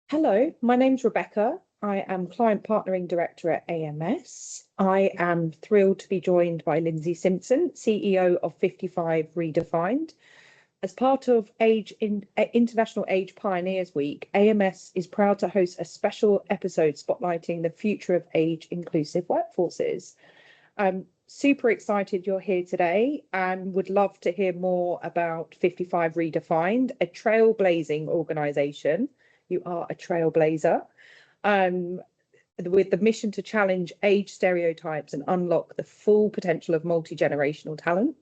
Hello, my name's Rebecca. I am Client Partnering Director at AMS. I am thrilled to be joined by Lyndsay Simpson, CEO of 55 Redefined. As part of International Age Pioneers Week, AMS is proud to host a special episode spotlighting the future of age-inclusive workforces. I'm super excited you're here today and would love to hear more about 55 Redefined, a trailblazing organisation. You are a trailblazer, um, with the mission to challenge age stereotypes and unlock the full potential of multi-generational talent.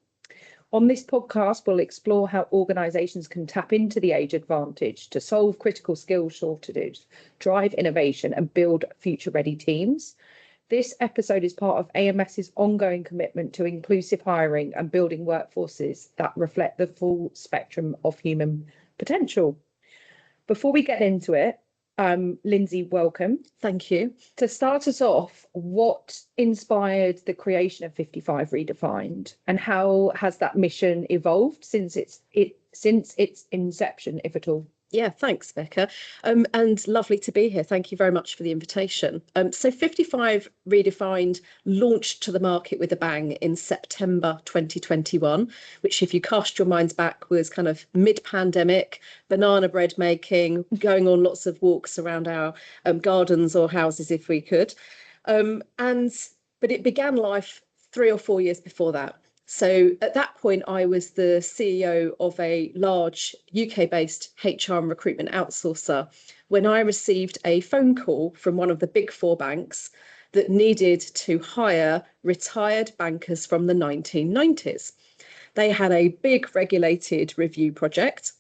On this podcast, we'll explore how organisations can tap into the age advantage to solve critical skills shortages, drive innovation, and build future-ready teams. This episode is part of AMS's ongoing commitment to inclusive hiring and building workforces that reflect the full spectrum of human potential. Before we get into it, Lyndsay, welcome. Thank you. To start us off, what inspired the creation of 55 Redefined, and how has that mission evolved since its inception, if at all? Yeah, thanks, Becca. And lovely to be here. Thank you very much for the invitation. So 55 Redefined launched to the market with a bang in September 2021, which, if you cast your minds back, was kind of mid-pandemic, banana bread making, going on lots of walks around our gardens or houses if we could. But it began life 3 or 4 years before that. So at that point, I was the CEO of a large UK-based HR and recruitment outsourcer when I received a phone call from one of the big four banks that needed to hire retired bankers from the 1990s. They had a big regulated review project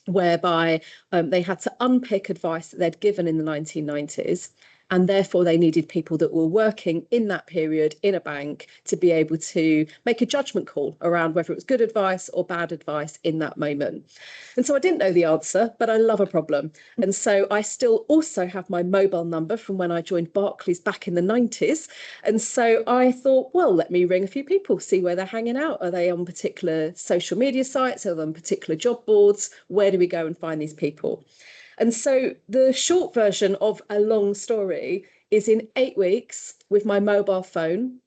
whereby they had to unpick advice that they'd given in the 1990s. And therefore, they needed people that were working in that period in a bank to be able to make a judgment call around whether it was good advice or bad advice in that moment. And so I didn't know the answer, but I love a problem. And so I still also have my mobile number from when I joined Barclays back in the 90s. And so I thought, well, let me ring a few people, see where they're hanging out. Are they on particular social media sites? Are they on particular job boards? Where do we go and find these people? And so the short version of a long story is in 8 weeks with my mobile phone,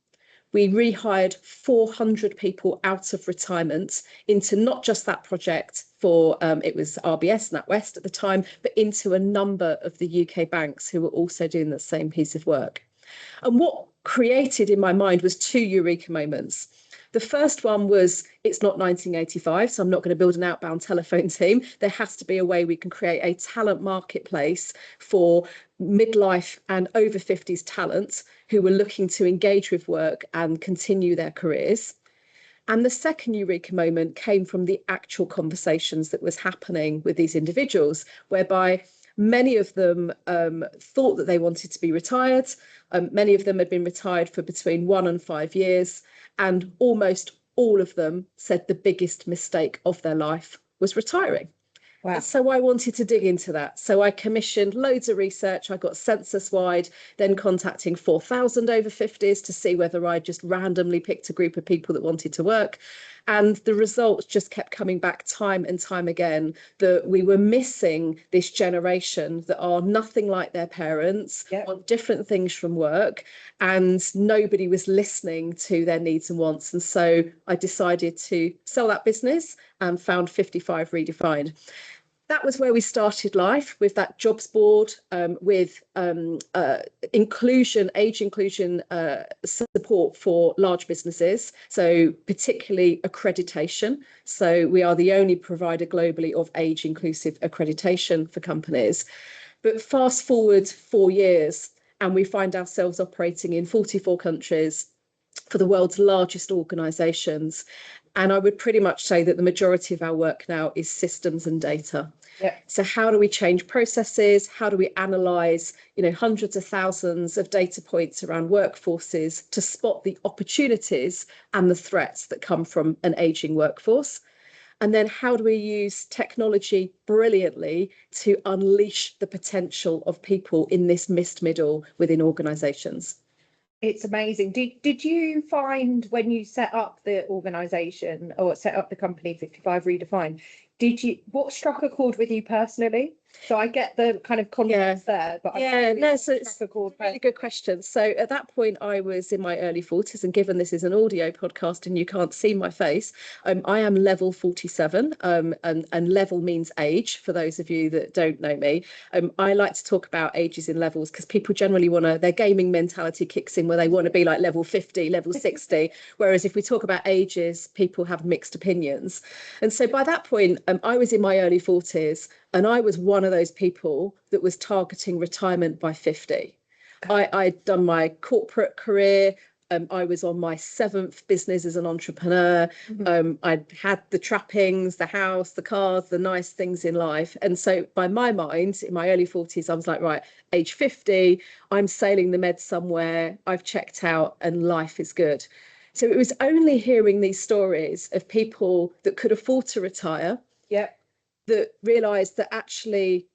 we rehired 400 people out of retirement into not just that project for, it was RBS, NatWest at the time, but into a number of the UK banks who were also doing the same piece of work. And what created in my mind was 2 eureka moments. The first one was, it's not 1985, so I'm not going to build an outbound telephone team. There has to be a way we can create a talent marketplace for midlife and over 50s talent who were looking to engage with work and continue their careers. And the second eureka moment came from the actual conversations that was happening with these individuals, whereby many of them thought that they wanted to be retired. Many of them had been retired for between 1 and 5 years. And almost all of them said the biggest mistake of their life was retiring. Wow. So I wanted to dig into that. So I commissioned loads of research. I got census wide, then contacting 4,000 over 50s to see whether I just randomly picked a group of people that wanted to work. And the results just kept coming back time and time again that we were missing this generation that are nothing like their parents, want different things from work, and nobody was listening to their needs and wants. And so I decided to sell that business and found 55 Redefined. That was where we started life, with that jobs board, with age inclusion support for large businesses, so particularly accreditation. So we are the only provider globally of age inclusive accreditation for companies. But fast forward 4 years and we find ourselves operating in 44 countries for the world's largest organisations. And I would pretty much say that the majority of our work now is systems and data. Yeah. So how do we change processes? How do we analyse, hundreds of thousands of data points around workforces to spot the opportunities and the threats that come from an ageing workforce? And then how do we use technology brilliantly to unleash the potential of people in this missed middle within organisations? It's amazing. Did you find when you set up the organisation or set up the company 55 Redefined, what struck a chord with you personally? So I get the kind of context there, but It's a really good question. So at that point, I was in my early 40s, and given this is an audio podcast and you can't see my face, I am level 47, and level means age, for those of you that don't know me. I like to talk about ages in levels because people generally their gaming mentality kicks in where they want to be like level 50, level 60, whereas if we talk about ages, people have mixed opinions. And so by that point, I was in my early 40s, and I was one of those people that was targeting retirement by 50. I'd done my corporate career. I was on my 7th business as an entrepreneur. I'd had the trappings, the house, the cars, the nice things in life. And so by my mind, in my early 40s, I was like, right, age 50, I'm sailing the med somewhere. I've checked out and life is good. So it was only hearing these stories of people that could afford to retire. Yep. That realised that actually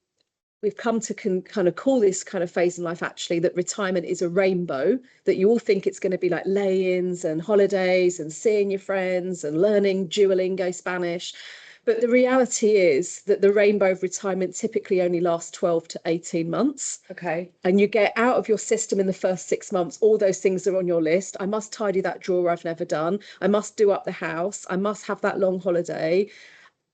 we've come to kind of call this kind of phase in life actually that retirement is a rainbow, that you all think it's going to be like lay-ins and holidays and seeing your friends and learning Duolingo Spanish. But the reality is that the rainbow of retirement typically only lasts 12 to 18 months. Okay. And you get out of your system in the first 6 months, all those things are on your list. I must tidy that drawer I've never done. I must do up the house. I must have that long holiday.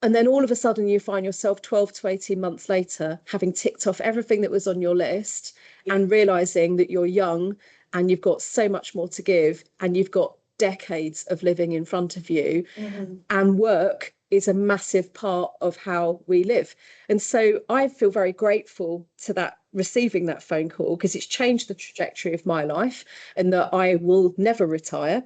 And then all of a sudden you find yourself 12 to 18 months later, having ticked off everything that was on your list and realizing that you're young and you've got so much more to give and you've got decades of living in front of you. And work is a massive part of how we live. And so I feel very grateful to that, receiving that phone call, because it's changed the trajectory of my life and that I will never retire.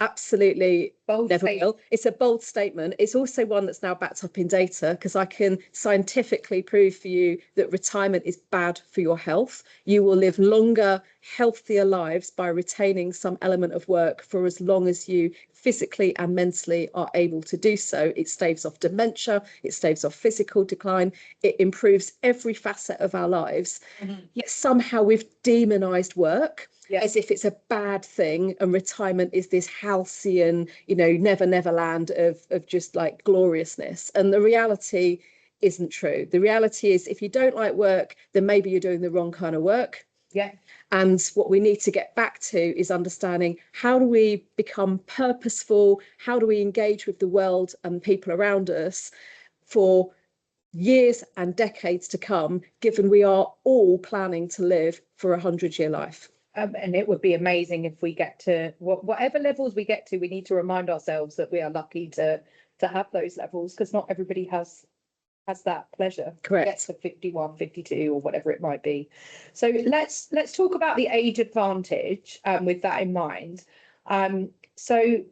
Absolutely never will. It's a bold statement. It's also one that's now backed up in data, because I can scientifically prove for you that retirement is bad for your health. You will live longer, healthier lives by retaining some element of work for as long as you physically and mentally are able to do so. It staves off dementia, it staves off physical decline, it improves every facet of our lives. Yet somehow we've demonized work. As if it's a bad thing, and retirement is this halcyon, never land of just like gloriousness. And the reality isn't true. The reality is, if you don't like work, then maybe you're doing the wrong kind of work. And what we need to get back to is understanding, how do we become purposeful? How do we engage with the world and people around us for years and decades to come, given we are all planning to live for a 100-year life? And it would be amazing if we get to whatever levels we get to, we need to remind ourselves that we are lucky to have those levels, because not everybody has that pleasure. Correct. Get to 51, 52 or whatever it might be. So let's talk about the age advantage with that in mind. So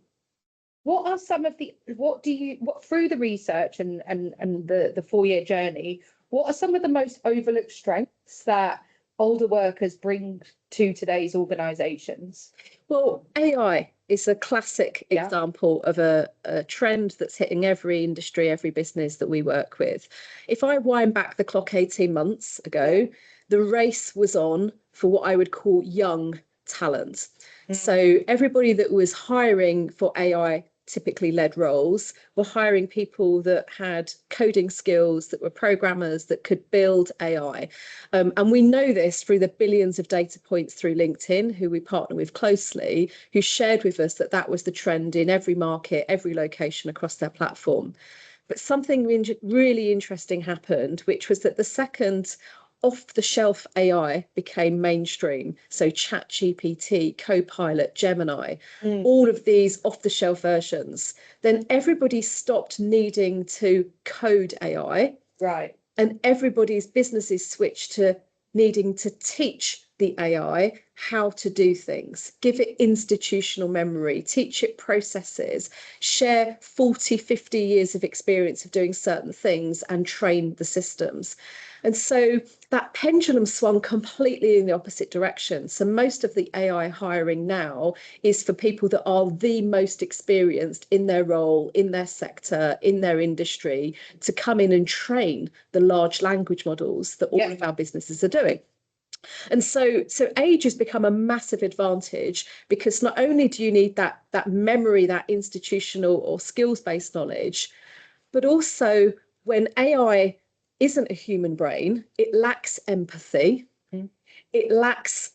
what are some of through the research and the 4-year journey, what are some of the most overlooked strengths that older workers bring to today's organisations? Well, AI is a classic example of a trend that's hitting every industry, every business that we work with. If I wind back the clock 18 months ago, the race was on for what I would call young talent. So everybody that was hiring for AI typically led roles were hiring people that had coding skills, that were programmers, that could build AI. And we know this through the billions of data points through LinkedIn, who we partner with closely, who shared with us that that was the trend in every market, every location across their platform. But something really interesting happened, which was that the second off-the-shelf AI became mainstream, so ChatGPT, Copilot, Gemini, all of these off-the-shelf versions, then everybody stopped needing to code AI. Right. And everybody's businesses switched to needing to teach the AI how to do things, give it institutional memory, teach it processes, share 40, 50 years of experience of doing certain things and train the systems. And so that pendulum swung completely in the opposite direction. So most of the AI hiring now is for people that are the most experienced in their role, in their sector, in their industry, to come in and train the large language models that all of our businesses are doing. And so age has become a massive advantage, because not only do you need that memory, that institutional or skills-based knowledge, but also when AI isn't a human brain, it lacks empathy, it lacks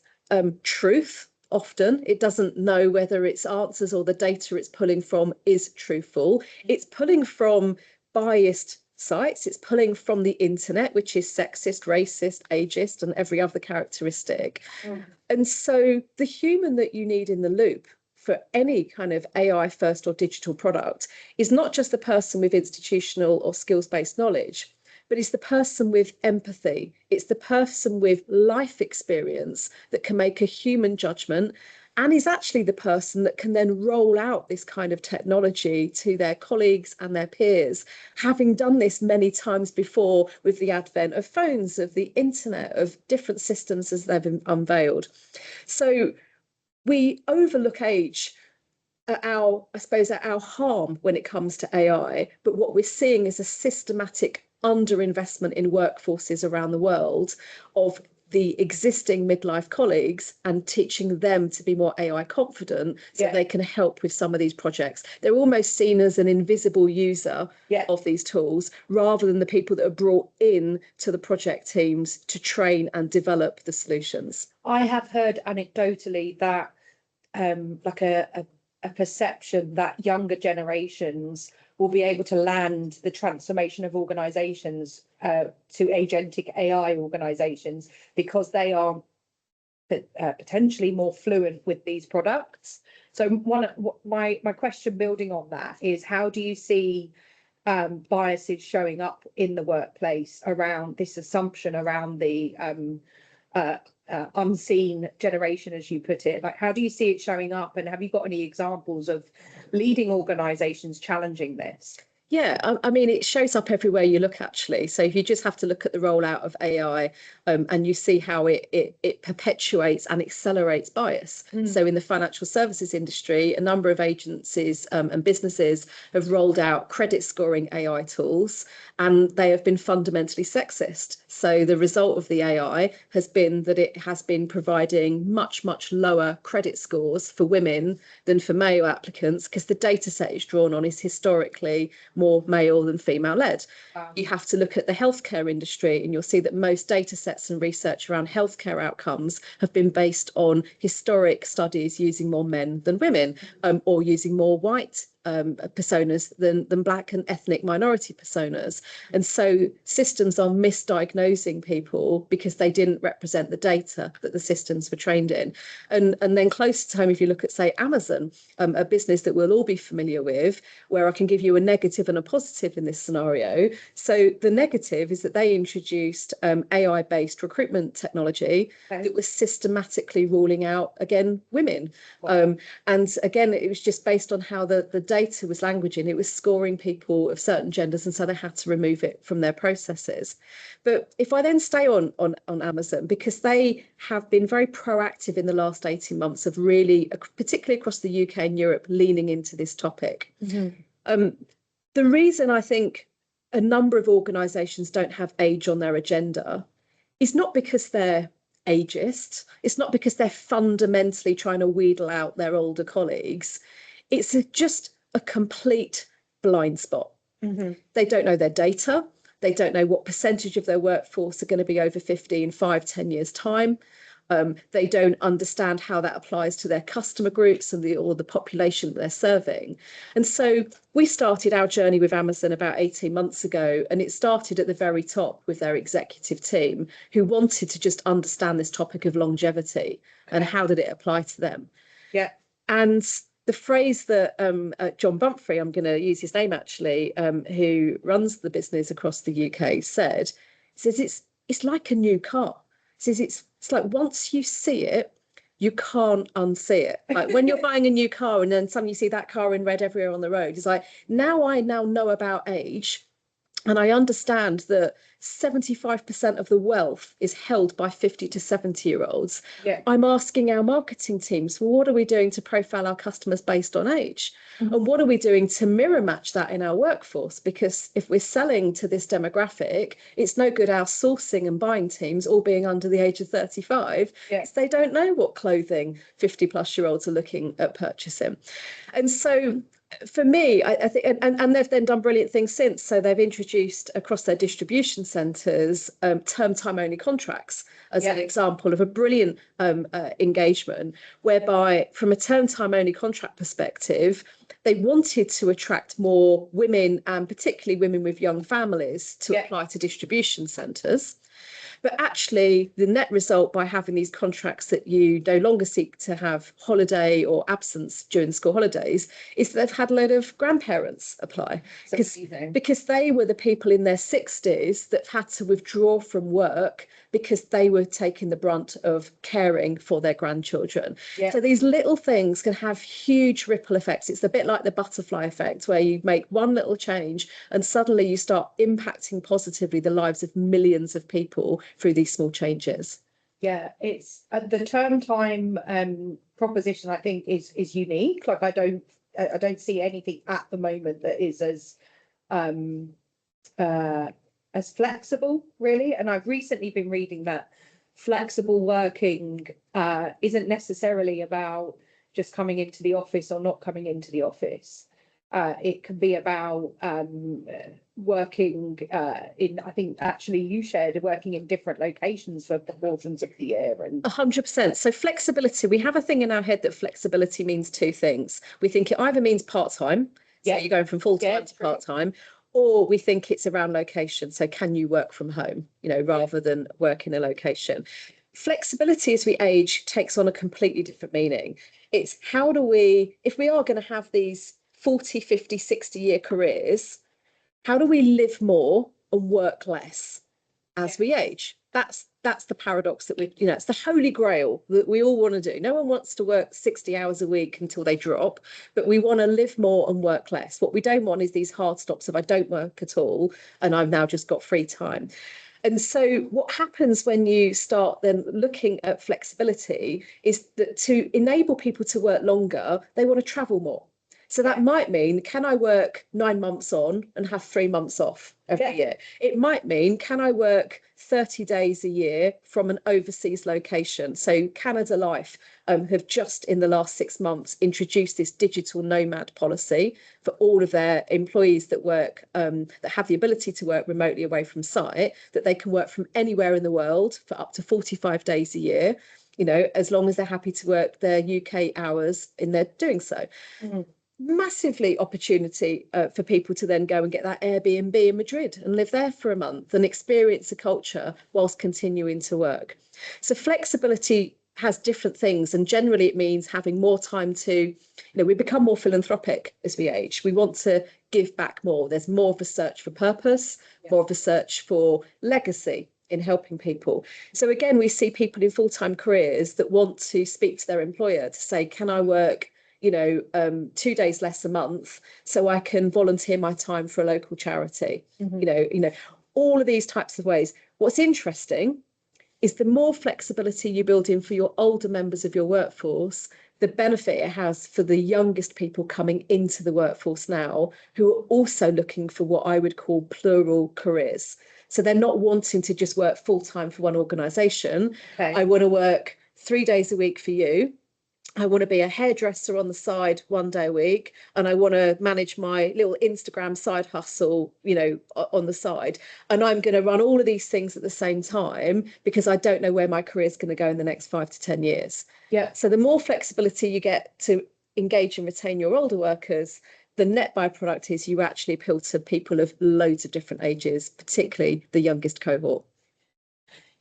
truth. Often it doesn't know whether its answers or the data it's pulling from is truthful. It's pulling from biased sites, it's pulling from the internet, which is sexist, racist, ageist, and every other characteristic. And so the human that you need in the loop for any kind of AI first or digital product is not just the person with institutional or skills-based knowledge, but it's the person with empathy. It's the person with life experience that can make a human judgment, and is actually the person that can then roll out this kind of technology to their colleagues and their peers, having done this many times before with the advent of phones, of the internet, of different systems as they've been unveiled. So we overlook age at our harm when it comes to AI, but what we're seeing is a systematic underinvestment in workforces around the world of the existing midlife colleagues and teaching them to be more AI confident so they can help with some of these projects. They're almost seen as an invisible user of these tools rather than the people that are brought in to the project teams to train and develop the solutions. I have heard anecdotally that like a perception that younger generations will be able to land the transformation of organizations to agentic AI organizations because they are potentially more fluent with these products. So my question building on that is, how do you see biases showing up in the workplace around this assumption around the unseen generation, as you put it? Like, how do you see it showing up, and have you got any examples of leading organizations challenging this? Yeah, I mean, it shows up everywhere you look, actually. So if you just have to look at the rollout of AI and you see how it perpetuates and accelerates bias. So in the financial services industry, a number of agencies and businesses have rolled out credit scoring AI tools, and they have been fundamentally sexist. So the result of the AI has been that it has been providing much, much lower credit scores for women than for male applicants, because the data set it's drawn on is historically more male than female led. You have to look at the healthcare industry and you'll see that most data sets and research around healthcare outcomes have been based on historic studies using more men than women, or using more white personas than black and ethnic minority personas. And so systems are misdiagnosing people because they didn't represent the data that the systems were trained in. And then closer to home, if you look at, say, Amazon, a business that we'll all be familiar with, where I can give you a negative and a positive in this scenario. So the negative is that they introduced AI-based recruitment technology that was systematically ruling out, again, women. And again, it was just based on how the data was languaging. It was scoring people of certain genders, and so they had to remove it from their processes. But if I then stay on Amazon, because they have been very proactive in the last 18 months of really, particularly across the UK and Europe, leaning into this topic. The reason I think a number of organisations don't have age on their agenda is not because they're ageist. It's not because they're fundamentally trying to wheedle out their older colleagues. It's just a complete blind spot. They don't know their data. They don't know what percentage of their workforce are going to be over 50 in 5-10 years' time. They don't understand how that applies to their customer groups and or the population that they're serving. And so we started our journey with Amazon about 18 months ago, and it started at the very top with their executive team, who wanted to just understand this topic of longevity and how did it apply to them. And the phrase that John Bumphrey, I'm going to use his name actually, who runs the business across the UK, says it's like a new car. Says it's like once you see it, you can't unsee it. Like when you're buying a new car and then suddenly you see that car in red everywhere on the road, it's like, I now know about age, and I understand that 75% of the wealth is held by 50 to 70-year-olds. I'm asking our marketing teams, well, what are we doing to profile our customers based on age? And what are we doing to mirror match that in our workforce? Because if we're selling to this demographic, it's no good our sourcing and buying teams all being under the age of 35. Because they don't know what clothing 50-plus-year-olds are looking at purchasing. And so For me, I think, and they've then done brilliant things since. So they've introduced across their distribution centres term time only contracts as an example of a brilliant engagement, whereby from a term time only contract perspective, they wanted to attract more women and particularly women with young families to apply to distribution centres. But actually, the net result by having these contracts that you no longer seek to have holiday or absence during school holidays is that they've had a load of grandparents apply because they were the people in their 60s that had to withdraw from work because they were taking the brunt of caring for their grandchildren. So these little things can have huge ripple effects. It's a bit like the butterfly effect, where you make one little change and suddenly you start impacting positively the lives of millions of people through these small changes. Yeah, it's the term time proposition, I think, is unique. Like I don't see anything at the moment that is as flexible, really. And I've recently been reading that flexible working isn't necessarily about just coming into the office or not coming into the office. It can be about working I think actually you shared working in different locations for portions of the year. And 100%. So flexibility, we have a thing in our head that flexibility means two things. We think it either means part-time, so you're going from full-time to part-time, or we think it's around location. So can you work from home, rather than work in a location? Flexibility as we age takes on a completely different meaning. It's how do we, if we are going to have these 40, 50, 60-year careers, how do we live more and work less as we age? That's the paradox that it's the holy grail that we all want to do. No one wants to work 60 hours a week until they drop, but we want to live more and work less. What we don't want is these hard stops of I don't work at all and I've now just got free time. And so what happens when you start then looking at flexibility is that to enable people to work longer, they want to travel more. So that might mean, can I work 9 months on and have 3 months off every year? It might mean, can I work 30 days a year from an overseas location? So Canada Life have just in the last 6 months introduced this digital nomad policy for all of their employees that work, that have the ability to work remotely away from site, that they can work from anywhere in the world for up to 45 days a year, as long as they're happy to work their UK hours in their doing so. Massively opportunity for people to then go and get that Airbnb in Madrid and live there for a month and experience the culture whilst continuing to work. So flexibility has different things, and generally it means having more time to, we become more philanthropic as we age. We want to give back more. There's more of a search for purpose, more of a search for legacy in helping people. So again, we see people in full-time careers that want to speak to their employer to say, can I work 2 days less a month so I can volunteer my time for a local charity, all of these types of ways. What's interesting is the more flexibility you build in for your older members of your workforce, the benefit it has for the youngest people coming into the workforce now, who are also looking for what I would call plural careers. So they're not wanting to just work full-time for one organisation. I want to work 3 days a week for you. I want to be a hairdresser on the side 1 day a week, and I want to manage my little Instagram side hustle, on the side. And I'm going to run all of these things at the same time because I don't know where my career is going to go in the next 5 to 10 years. So the more flexibility you get to engage and retain your older workers, the net byproduct is you actually appeal to people of loads of different ages, particularly the youngest cohort.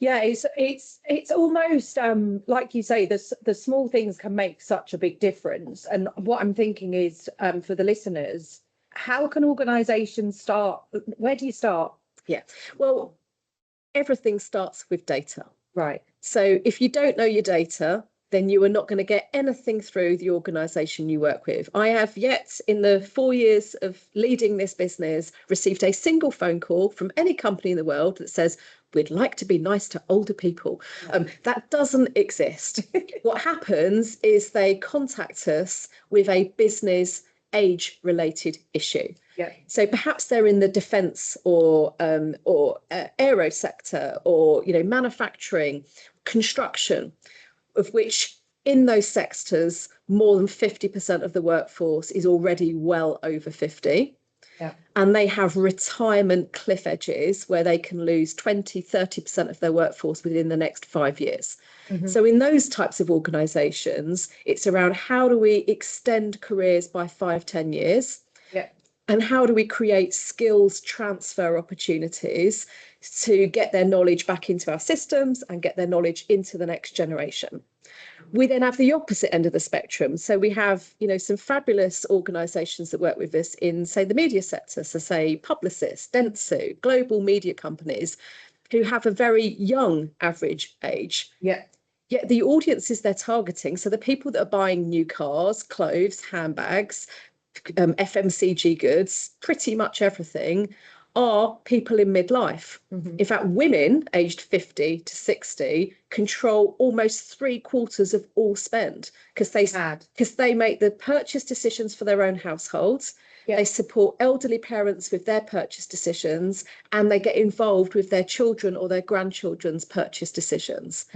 Yeah, it's almost like you say, the small things can make such a big difference. And what I'm thinking is, for the listeners, how can organisations start? Where do you start? Yeah, well, everything starts with data. Right. So if you don't know your data, then you are not going to get anything through the organisation you work with. I have yet, in the 4 years of leading this business, received a single phone call from any company in the world that says, we'd like to be nice to older people. That doesn't exist. What happens is they contact us with a business age-related issue. So perhaps they're in the defence or aero sector or manufacturing, construction, of which in those sectors, more than 50% of the workforce is already well over 50. Yeah. And they have retirement cliff edges where they can lose 20, 30% of their workforce within the next 5 years. So in those types of organisations, it's around how do we extend careers by 5, 10 years? Yeah. And how do we create skills transfer opportunities to get their knowledge back into our systems and get their knowledge into the next generation? We then have the opposite end of the spectrum. So we have, some fabulous organisations that work with us in, say, the media sector. So say Publicis, Dentsu, global media companies who have a very young average age. Yeah. Yet the audiences they're targeting, so the people that are buying new cars, clothes, handbags, FMCG goods, pretty much everything, are people in midlife. In fact, women aged 50 to 60 control almost 3/4 of all spend because they make the purchase decisions for their own households. Yeah. They support elderly parents with their purchase decisions, and they get involved with their children or their grandchildren's purchase decisions.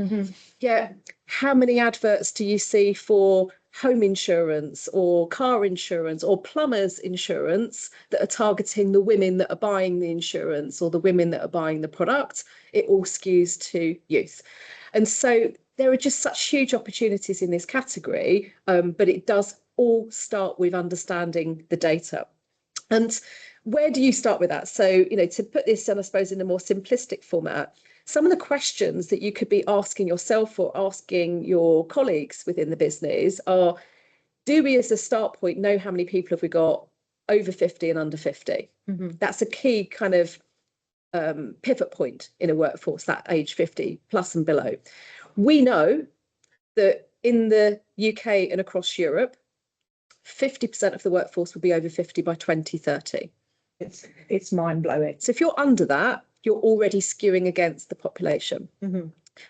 Yeah. How many adverts do you see for home insurance or car insurance or plumbers insurance that are targeting the women that are buying the insurance or the women that are buying the product? It all skews to youth. And so there are just such huge opportunities in this category, but it does all start with understanding the data. And where do you start with that? So, to put this, I suppose, in a more simplistic format, some of the questions that you could be asking yourself or asking your colleagues within the business are, do we as a start point know how many people have we got over 50 and under 50? That's a key kind of pivot point in a workforce, that age 50 plus and below. We know that in the UK and across Europe, 50% of the workforce will be over 50 by 2030. It's mind-blowing. So if you're under that, you're already skewing against the population.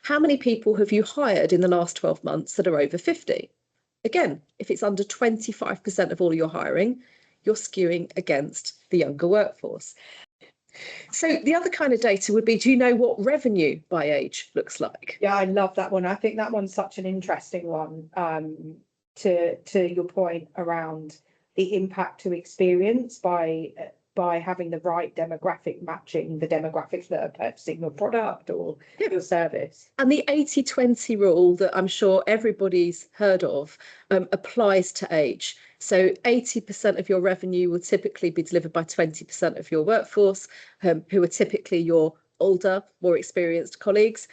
How many people have you hired in the last 12 months that are over 50? Again, if it's under 25% of all you're hiring, you're skewing against the younger workforce. So the other kind of data would be, do you know what revenue by age looks like? Yeah, I love that one. I think that one's such an interesting one, to your point around the impact to experience by having the right demographic matching the demographics that are purchasing your product or your service. And the 80-20 rule that I'm sure everybody's heard of applies to age. So 80% of your revenue will typically be delivered by 20% of your workforce, who are typically your older, more experienced colleagues.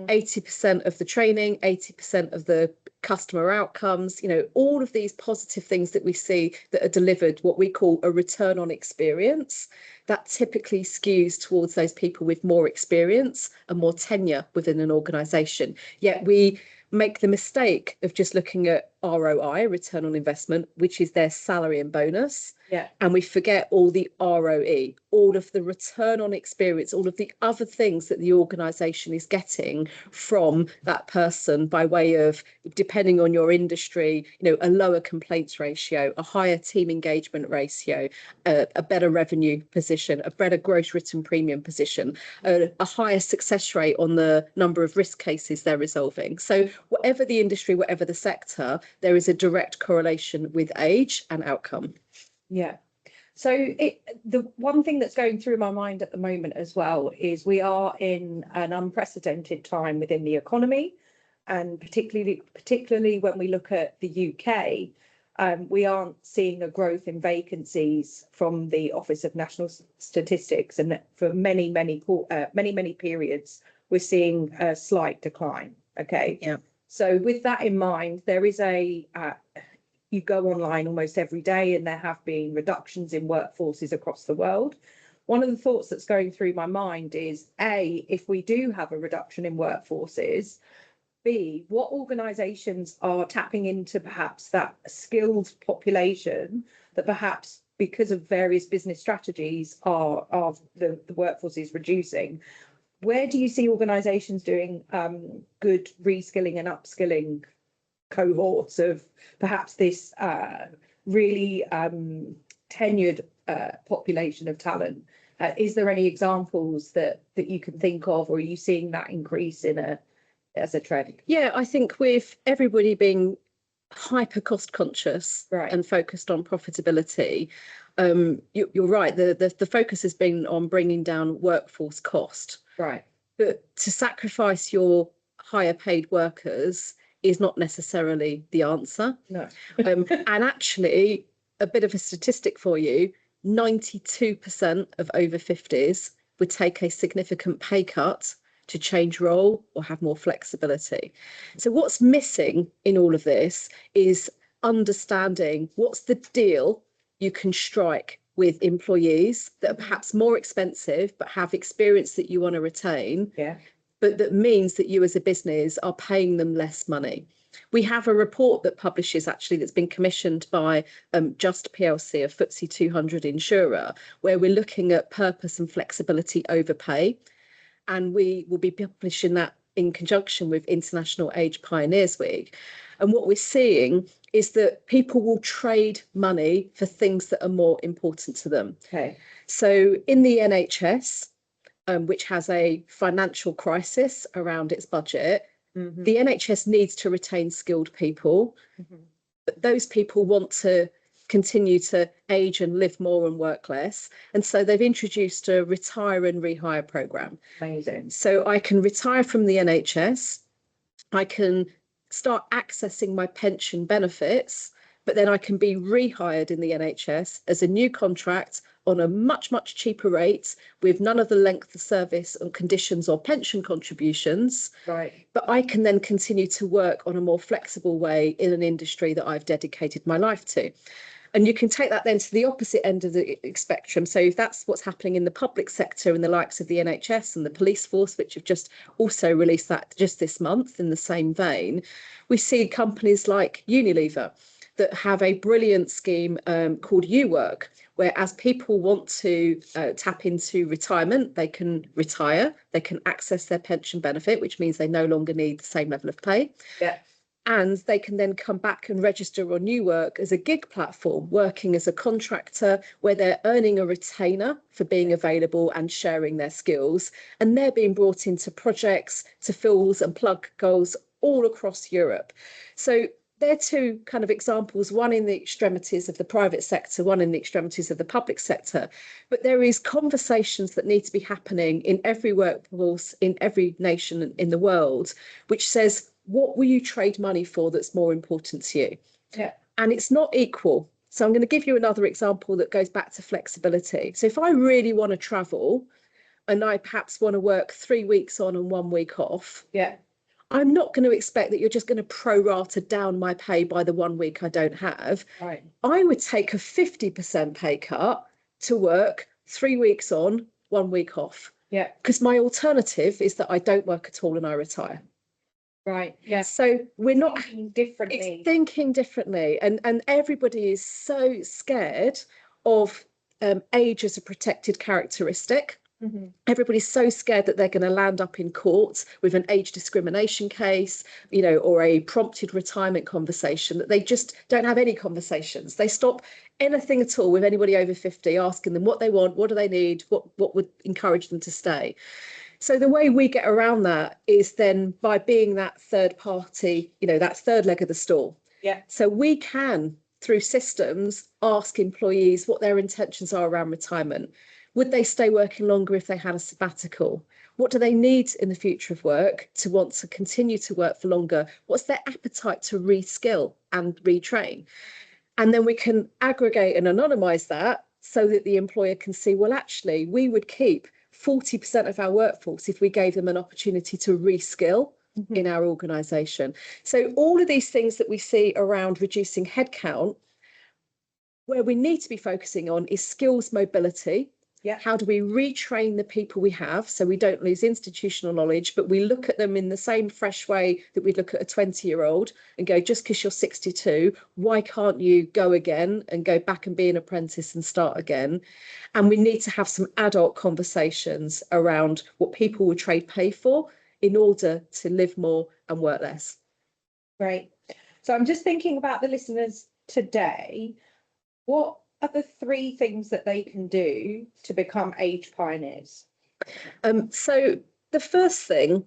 80% of the training, 80% of the customer outcomes, all of these positive things that we see that are delivered, what we call a return on experience, that typically skews towards those people with more experience and more tenure within an organisation. Yet we make the mistake of just looking at ROI, return on investment, which is their salary and bonus. Yeah. And we forget all the ROE, all of the return on experience, all of the other things that the organisation is getting from that person by way of, depending on your industry, a lower complaints ratio, a higher team engagement ratio, a better revenue position, a better gross written premium position, a higher success rate on the number of risk cases they're resolving. So whatever the industry, whatever the sector, there is a direct correlation with age and outcome. Yeah. So the one thing that's going through my mind at the moment as well is we are in an unprecedented time within the economy, and particularly when we look at the UK, we aren't seeing a growth in vacancies from the Office of National Statistics, and for many periods we're seeing a slight decline. Okay. Yeah. So with that in mind, there is you go online almost every day, and there have been reductions in workforces across the world. One of the thoughts that's going through my mind is, A, if we do have a reduction in workforces, B, what organisations are tapping into perhaps that skilled population that perhaps because of various business strategies are the workforce is reducing. Where do you see organisations doing good reskilling and upskilling cohorts of perhaps this really tenured population of talent? Is there any examples that you can think of, or are you seeing that increase in as a trend? Yeah, I think with everybody being hyper cost conscious Right. and focused on profitability, you're right. The focus has been on bringing down workforce cost. Right. But to sacrifice your higher paid workers is not necessarily the answer. No. And actually, a bit of a statistic for you, 92% of over 50s would take a significant pay cut to change role or have more flexibility. So what's missing in all of this is understanding what's the deal you can strike with employees that are perhaps more expensive but have experience that you want to retain, Yeah. but that means that you as a business are paying them less money. We have a report that publishes actually that's been commissioned by Just PLC, a FTSE 200 insurer, where we're looking at purpose and flexibility over pay. And we will be publishing that in conjunction with International Age Pioneers Week. And what we're seeing is that people will trade money for things that are more important to them. Okay. So in the NHS, which has a financial crisis around its budget, the NHS needs to retain skilled people, but those people want to continue to age and live more and work less. And so they've introduced a retire and rehire programme. Amazing. So I can retire from the NHS, I can start accessing my pension benefits, but then I can be rehired in the NHS as a new contract on a much, much cheaper rate with none of the length of service and conditions or pension contributions. Right. But I can then continue to work on a more flexible way in an industry that I've dedicated my life to. And you can take that then to the opposite end of the spectrum. So if that's what's happening in the public sector and the likes of the NHS and the police force, which have just also released that just this month in the same vein, we see companies like Unilever that have a brilliant scheme called UWork, where as people want to tap into retirement, they can retire, they can access their pension benefit, which means they no longer need the same level of pay. Yeah. And they can then come back and register on New Work as a gig platform, working as a contractor where they're earning a retainer for being available and sharing their skills. And they're being brought into projects to fill and plug goals all across Europe. So they're two kind of examples, one in the extremities of the private sector, one in the extremities of the public sector. But there is conversations that need to be happening in every workforce, in every nation in the world, which says, what will you trade money for that's more important to you? Yeah. And it's not equal. So I'm going to give you another example that goes back to flexibility. So if I really want to travel and I perhaps want to work 3 weeks on and 1 week off, Yeah. I'm not going to expect that you're just going to prorata down my pay by the 1 week I don't have. Right. I would take a 50% pay cut to work 3 weeks on, 1 week off. Yeah. Because my alternative is that I don't work at all and I retire. Right. Yeah. So we're not Thinking differently. It's thinking differently, and everybody is so scared of age as a protected characteristic. Everybody's so scared that they're going to land up in court with an age discrimination case, you know, or a prompted retirement conversation, that they just don't have any conversations. They stop anything at all with anybody over 50, asking them what they want, what do they need, what would encourage them to stay. So the way we get around that is then by being that third party, you know, that third leg of the stool. Yeah. So we can, through systems, ask employees what their intentions are around retirement. Would they stay working longer if they had a sabbatical? What do they need in the future of work to want to continue to work for longer? What's their appetite to reskill and retrain? And then we can aggregate and anonymise that so that the employer can see, well, actually, we would keep 40% of our workforce if we gave them an opportunity to reskill in our organisation. So all of these things that we see around reducing headcount, where we need to be focusing on is skills mobility. Yeah. How do we retrain the people we have so we don't lose institutional knowledge, but we look at them in the same fresh way that we look at a 20-year-old and go, just because you're 62, why can't you go again and go back and be an apprentice and start again? And we need to have some adult conversations around what people would trade pay for in order to live more and work less. Great. So I'm just thinking about the listeners today. What are the 3 things that they can do to become age pioneers? So the first thing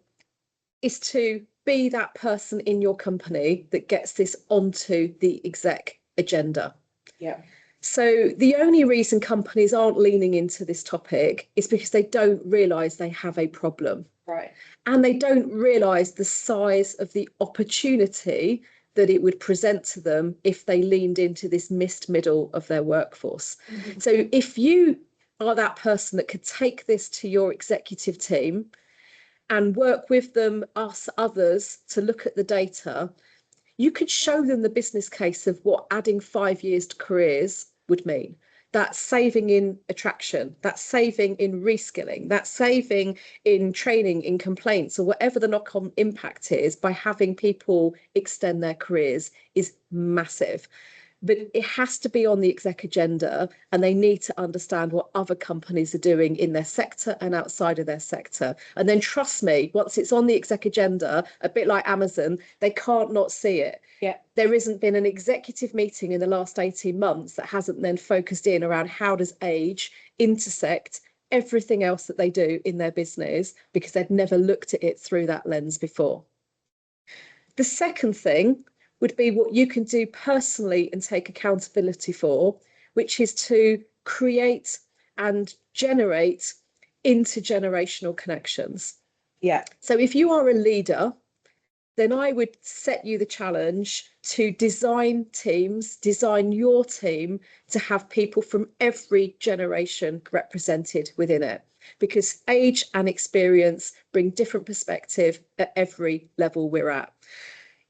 is to be that person in your company that gets this onto the exec agenda. Yeah. So the only reason companies aren't leaning into this topic is because they don't realise they have a problem. Right. And they don't realise the size of the opportunity that it would present to them if they leaned into this missed middle of their workforce. Mm-hmm. So if you are that person that could take this to your executive team and work with them, us, others, to look at the data, you could show them the business case of what adding 5 years to careers would mean. That's saving in attraction, that's saving in reskilling, that's saving in training, in complaints, or whatever the knock-on impact is by having people extend their careers is massive. But it has to be on the exec agenda, and they need to understand what other companies are doing in their sector and outside of their sector. And then trust me, once it's on the exec agenda, a bit like Amazon, they can't not see it. Yeah. There isn't been an executive meeting in the last 18 months that hasn't then focused in around how does age intersect everything else that they do in their business, because they'd never looked at it through that lens before. The second thing would be what you can do personally and take accountability for, which is to create and generate intergenerational connections. Yeah. So if you are a leader, then I would set you the challenge to design teams, design your team to have people from every generation represented within it, because age and experience bring different perspective at every level we're at.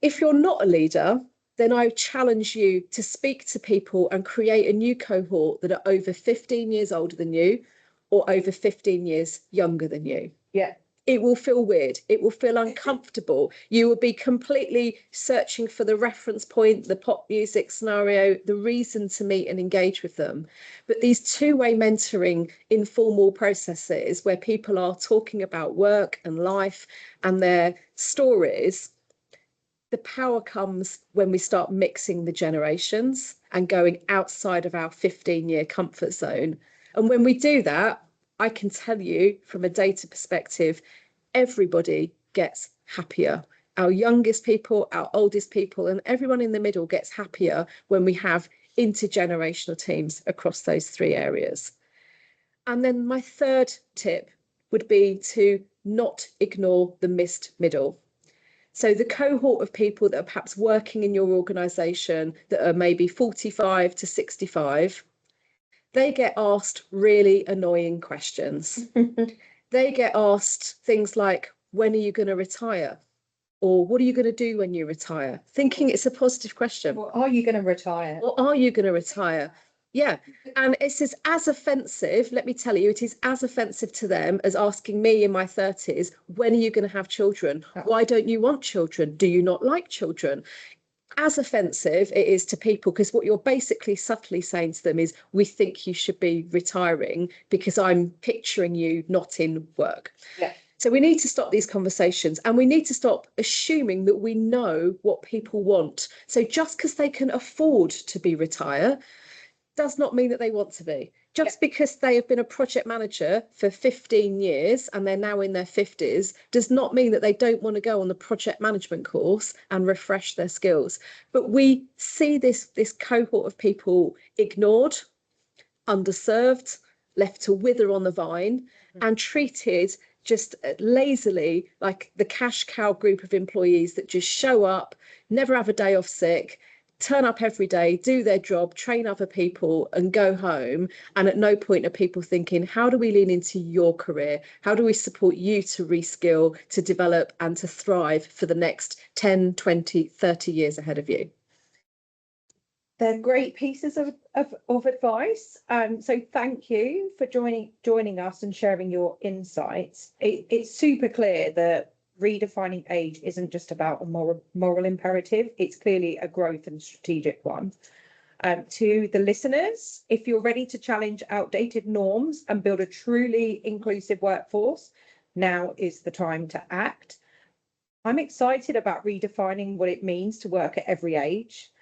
If you're not a leader, then I challenge you to speak to people and create a new cohort that are over 15 years older than you or over 15 years younger than you. Yeah. It will feel weird. It will feel uncomfortable. You will be completely searching for the reference point, the pop music scenario, the reason to meet and engage with them. But these two-way mentoring informal processes where people are talking about work and life and their stories, the power comes when we start mixing the generations and going outside of our 15-year comfort zone. And when we do that, I can tell you from a data perspective, everybody gets happier. Our youngest people, our oldest people, and everyone in the middle gets happier when we have intergenerational teams across those three areas. And then my third tip would be to not ignore the missed middle. So the cohort of people that are perhaps working in your organisation that are maybe 45 to 65, they get asked really annoying questions. They get asked things like, when are you going to retire? Or what are you going to do when you retire? Thinking it's a positive question. Well, are you going to retire? Or are you going to retire? Yeah. And it's as offensive, let me tell you, it is as offensive to them as asking me in my 30s, when are you going to have children? Why don't you want children? Do you not like children? As offensive it is to people, because what you're basically subtly saying to them is, we think you should be retiring because I'm picturing you not in work. Yeah. So we need to stop these conversations, and we need to stop assuming that we know what people want. So just because they can afford to be retired does not mean that they want to be. Just because they have been a project manager for 15 years and they're now in their 50s does not mean that they don't want to go on the project management course and refresh their skills. But we see this cohort of people ignored, underserved, left to wither on the vine, and treated just lazily like the cash cow group of employees that just show up, never have a day off sick, turn up every day, do their job, train other people and go home. And at no point are people thinking, how do we lean into your career? How do we support you to reskill, to develop and to thrive for the next 10, 20, 30 years ahead of you? They're great pieces of advice. So thank you for joining us and sharing your insights. It's super clear that redefining age isn't just about a moral imperative. It's clearly a growth and strategic one. To the listeners, if you're ready to challenge outdated norms and build a truly inclusive workforce, now is the time to act. I'm excited about redefining what it means to work at every age,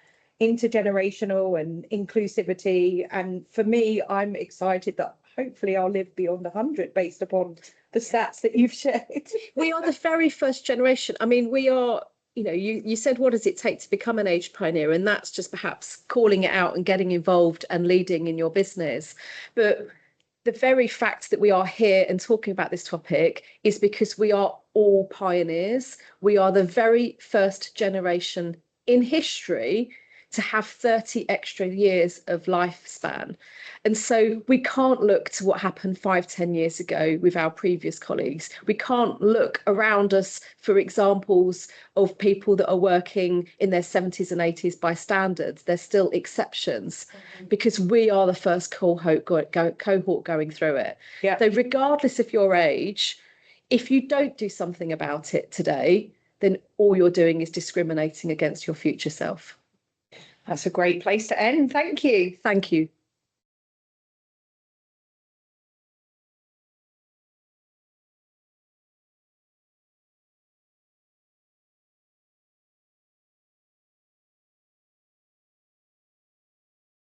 intergenerational and inclusivity. And for me, I'm excited that hopefully I'll live beyond 100 based upon the stats that you've shared. We are the very first generation. I mean, we are, you said, what does it take to become an age pioneer? And that's just perhaps calling it out and getting involved and leading in your business. But the very fact that we are here and talking about this topic is because we are all pioneers. We are the very first generation in history to have 30 extra years of lifespan. And so we can't look to what happened 5, 10 years ago with our previous colleagues. We can't look around us for examples of people that are working in their 70s and 80s by standards. There's still exceptions because we are the first cohort going through it. Yeah. So regardless of your age, if you don't do something about it today, then all you're doing is discriminating against your future self. That's a great place to end. Thank you. Thank you.